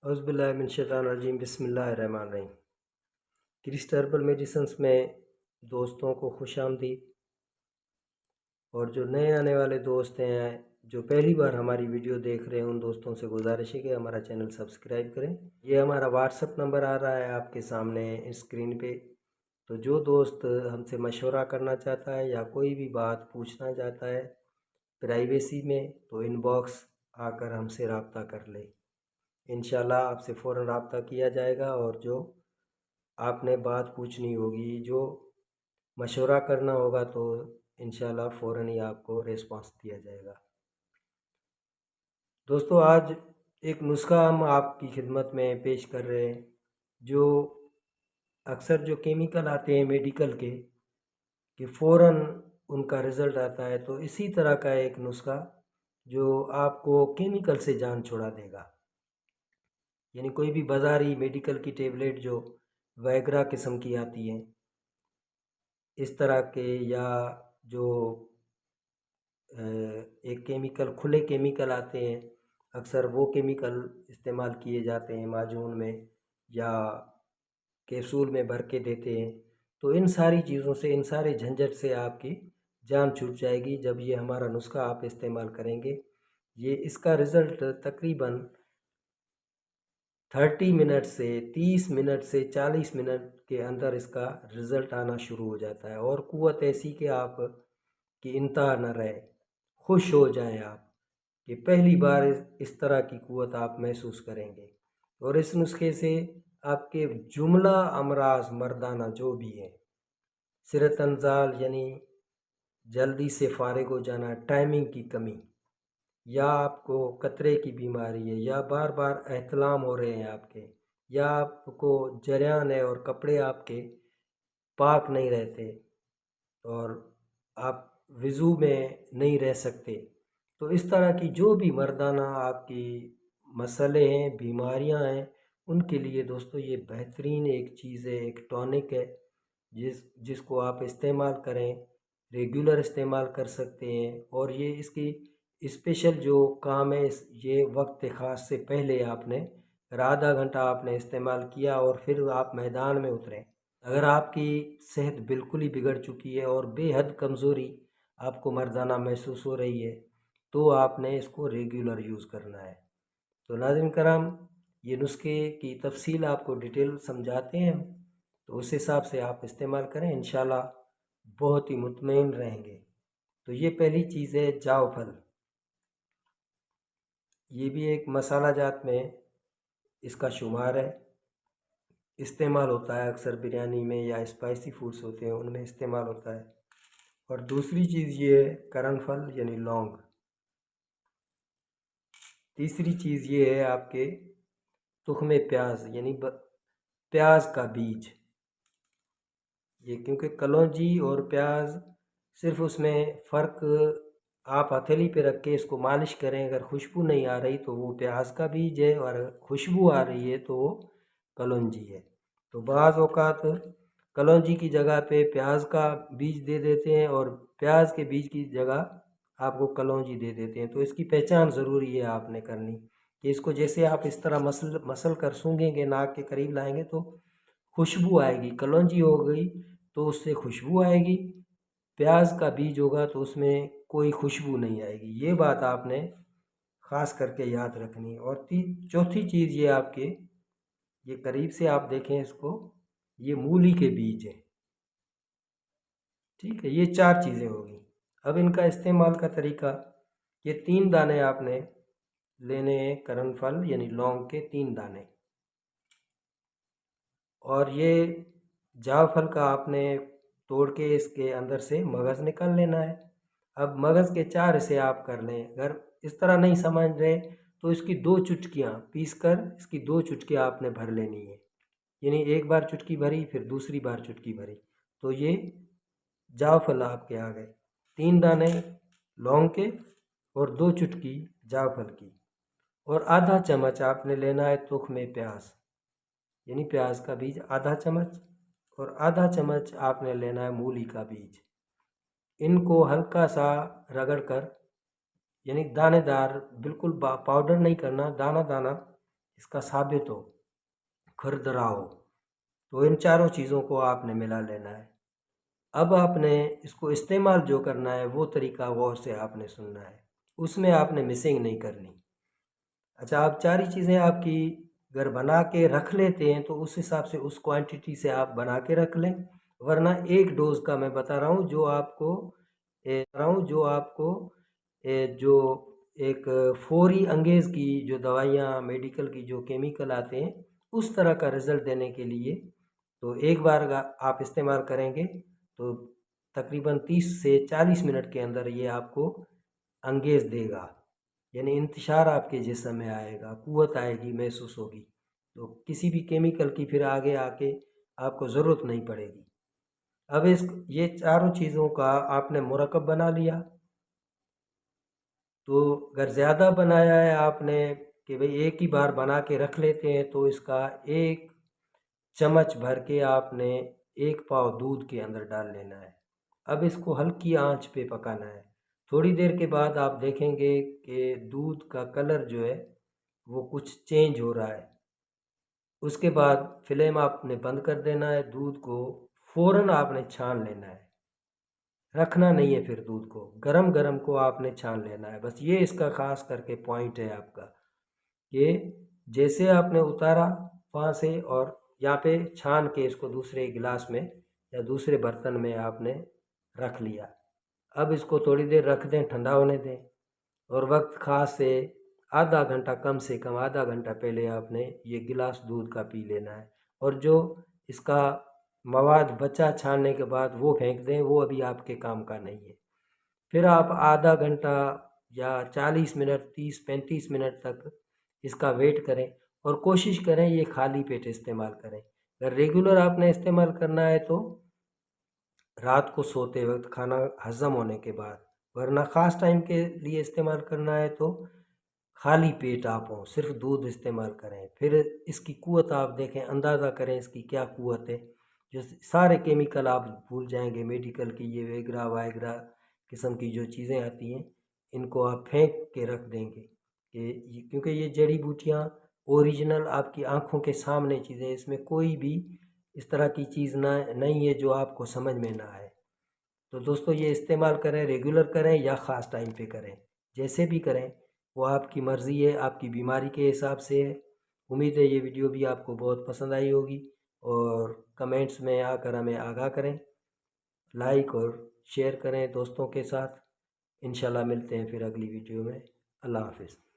औज़ुबिल्लाहिमिनश्शैतानिर्रजीम बिस्मिल्लाहिर्रहमानिर्रहीम। Christ herbal medicines में दोस्तों को खुशामदीद। और जो नए आने वाले दोस्त हैं, जो पहली बार हमारी वीडियो देख रहे हैं, उन दोस्तों से गुजारिश है कि हमारा चैनल सब्सक्राइब करें। ये हमारा व्हाट्सअप नंबर आ रहा है आपके सामने स्क्रीन पे। तो जो दोस्त हमसे मशवरा करना चाहता है या कोई भी बात पूछना चाहता है प्राइवेसी में, तो इनबॉक्स आकर हमसे रब्ता कर ले। इंशाल्लाह आपसे फ़ौरन रब्ता किया जाएगा और जो आपने बात पूछनी होगी, जो मशवरा करना होगा, तो इंशाल्लाह फ़ौरन ही आपको रिस्पांस दिया जाएगा। दोस्तों, आज एक नुस्खा हम आपकी खिदमत में पेश कर रहे हैं। जो अक्सर जो केमिकल आते हैं मेडिकल के कि फ़ौरन उनका रिज़ल्ट आता है, तो इसी तरह का एक नुस्खा जो आपको केमिकल से जान छुड़ा देगा। यानी कोई भी बाज़ारी मेडिकल की टेबलेट जो वैग्रा किस्म की आती हैं, इस तरह के, या जो एक केमिकल, खुले केमिकल आते हैं, अक्सर वो केमिकल इस्तेमाल किए जाते हैं माजून में या कैप्सूल में भर के देते हैं। तो इन सारी चीज़ों से, इन सारे झंझट से आपकी जान छूट जाएगी जब ये हमारा नुस्खा आप इस्तेमाल करेंगे। ये इसका रिज़ल्ट तकरीबन 30 मिनट से 30 मिनट से 40 मिनट के अंदर इसका रिज़ल्ट आना शुरू हो जाता है। और क़ुव्वत ऐसी कि आप की इंतहा न रहे, खुश हो जाएं आप कि पहली बार इस तरह की क़ुव्वत आप महसूस करेंगे। और इस नुस्खे से आपके जुमला अमराज मर्दाना जो भी हैं, सिरतंजाल यानी जल्दी से फारिग हो जाना, टाइमिंग की कमी, या आपको कतरे की बीमारी है, या बार बार एहतलाम हो रहे हैं आपके, या आपको जरियान है और कपड़े आपके पाक नहीं रहते और आप वज़ू में नहीं रह सकते, तो इस तरह की जो भी मर्दाना आपकी मसले हैं, बीमारियां हैं, उनके लिए दोस्तों ये बेहतरीन एक चीज़ है, एक टॉनिक है जिसको आप इस्तेमाल करें, रेगुलर इस्तेमाल कर सकते हैं। और ये इसकी स्पेशल जो काम है, ये वक्त ख़ास से पहले आपने आधा घंटा आपने इस्तेमाल किया और फिर आप मैदान में उतरें। अगर आपकी सेहत बिल्कुल ही बिगड़ चुकी है और बेहद कमज़ोरी आपको मर्दाना महसूस हो रही है, तो आपने इसको रेगुलर यूज़ करना है। तो नाज़रीन कराम, ये नुस्खे की तफसील आपको डिटेल समझाते हैं, तो उस हिसाब से आप इस्तेमाल करें, इंशाल्लाह बहुत ही मुतमईन रहेंगे। तो ये पहली चीज़ है जाविफल। ये भी एक मसाला जात में इसका शुमार है, इस्तेमाल होता है अक्सर बिरयानी में या स्पाइसी फूड्स होते हैं उनमें इस्तेमाल होता है। और दूसरी चीज़ ये है करनफल यानी लौंग। तीसरी चीज़ ये है आपके तुख्मे प्याज यानी प्याज का बीज। ये क्योंकि कलौंजी और प्याज सिर्फ उसमें फ़र्क, आप हथेली पे रख के इसको मालिश करें, अगर खुशबू नहीं आ रही तो वो प्याज का बीज है, और खुशबू आ रही है तो वो कलौंजी है। तो बाज़ औक़ात कलौंजी की जगह पे प्याज का बीज दे देते हैं और प्याज के बीज की जगह आपको कलौंजी दे देते हैं। तो इसकी पहचान ज़रूरी है आपने करनी कि इसको जैसे आप इस तरह मसल कर सूंघेंगे, नाक के करीब लाएंगे तो खुशबू आएगी। कलौंजी हो गई तो उससे खुशबू आएगी, प्याज का बीज होगा तो उसमें कोई खुशबू नहीं आएगी। ये बात आपने ख़ास करके याद रखनी। और चौथी चीज़ ये आपके, ये करीब से आप देखें इसको, ये मूली के बीज हैं। ठीक है, ये 4 चीज़ें होगी। अब इनका इस्तेमाल का तरीका, ये 3 दाने आपने लेने हैं करनफल यानी लौंग के 3 दाने, और ये जाविफल का आपने तोड़ के इसके अंदर से मगज़ निकाल लेना है। अब मगज़ के 4 हिस्से आप कर लें। अगर इस तरह नहीं समझ रहे तो इसकी 2 चुटकियाँ पीस कर इसकी 2 चुटकियाँ आपने भर लेनी है। यानी एक बार चुटकी भरी, फिर दूसरी बार चुटकी भरी, तो ये जाविफल आपके आ गए। 3 दाने लौंग के और 2 चुटकी जाविफल की, और आधा चम्मच आपने लेना है तुख्मे प्याज यानी प्याज का बीज आधा चम्मच, और आधा चम्मच आपने लेना है मूली का बीज। इनको हल्का सा रगड़ कर, यानी दानेदार, बिल्कुल पाउडर नहीं करना, दाना दाना इसका साबित हो, खुरदरा हो। तो इन चारों चीज़ों को आपने मिला लेना है। अब आपने इसको इस्तेमाल जो करना है वो तरीका गौर से आपने सुनना है, उसमें आपने मिसिंग नहीं करनी। अच्छा, आप चार ही चीज़ें आपकी अगर बना के रख लेते हैं तो उस हिसाब से उस क्वांटिटी से आप बना के रख लें, वरना एक डोज़ का मैं बता रहा हूँ जो एक फौरी अंगेज़ की जो दवाइयाँ मेडिकल की जो केमिकल आते हैं उस तरह का रिज़ल्ट देने के लिए, तो एक बार आप इस्तेमाल करेंगे तो तकरीबन 30 से 40 मिनट के अंदर ये आपको अंगेज़ देगा, यानी इंतशार आपके जिस्म में आएगा, क़ुव्वत आएगी, महसूस होगी। तो किसी भी केमिकल की फिर आगे आके आपको ज़रूरत नहीं पड़ेगी। अब ये चारों चीज़ों का आपने मुरक्कब बना लिया। तो अगर ज़्यादा बनाया है आपने कि भाई एक ही बार बना के रख लेते हैं, तो इसका 1 चम्मच भर के आपने 1 पाव दूध के अंदर डाल लेना है। अब इसको हल्की आंच पे पकाना है। थोड़ी देर के बाद आप देखेंगे कि दूध का कलर जो है वो कुछ चेंज हो रहा है। उसके बाद फ्लेम आपने बंद कर देना है, दूध को फ़ौरन आपने छान लेना है, रखना नहीं है। फिर दूध को गरम गरम को आपने छान लेना है। बस ये इसका ख़ास करके पॉइंट है आपका, कि जैसे आपने उतारा वहाँ से और यहाँ पे छान के इसको दूसरे गिलास में या दूसरे बर्तन में आपने रख लिया। अब इसको थोड़ी देर रख दें, ठंडा होने दें, और वक्त ख़ास से आधा घंटा, कम से कम आधा घंटा पहले आपने ये गिलास दूध का पी लेना है। और जो इसका मवाद बचा छानने के बाद वो फेंक दें, वो अभी आपके काम का नहीं है। फिर आप आधा घंटा या 40 मिनट, 30-35 मिनट तक इसका वेट करें और कोशिश करें ये खाली पेट इस्तेमाल करें। अगर रेगुलर आपने इस्तेमाल करना है तो रात को सोते वक्त, खाना हज़म होने के बाद, वरना ख़ास टाइम के लिए इस्तेमाल करना है तो खाली पेट आप हों, सिर्फ दूध इस्तेमाल करें। फिर इसकी क़ुव्वत आप देखें, अंदाज़ा करें इसकी क्या क़ुव्वत है। जो सारे केमिकल आप भूल जाएंगे, मेडिकल की ये वेगरा वायगरा किस्म की जो चीज़ें आती हैं, इनको आप फेंक के रख देंगे कि क्योंकि ये जड़ी बूटियाँ ओरिजिनल आपकी आंखों के सामने चीज़ें, इसमें कोई भी इस तरह की चीज़ ना नहीं है जो आपको समझ में ना आए। तो दोस्तों, ये इस्तेमाल करें, रेगुलर करें या ख़ास टाइम पे करें, जैसे भी करें वो आपकी मर्ज़ी है, आपकी बीमारी के हिसाब से है। उम्मीद है ये वीडियो भी आपको बहुत पसंद आई होगी, और कमेंट्स में आकर हमें आगाह करें, लाइक और शेयर करें दोस्तों के साथ। इंशाल्लाह मिलते हैं फिर अगली वीडियो में। अल्लाह हाफ़िज़।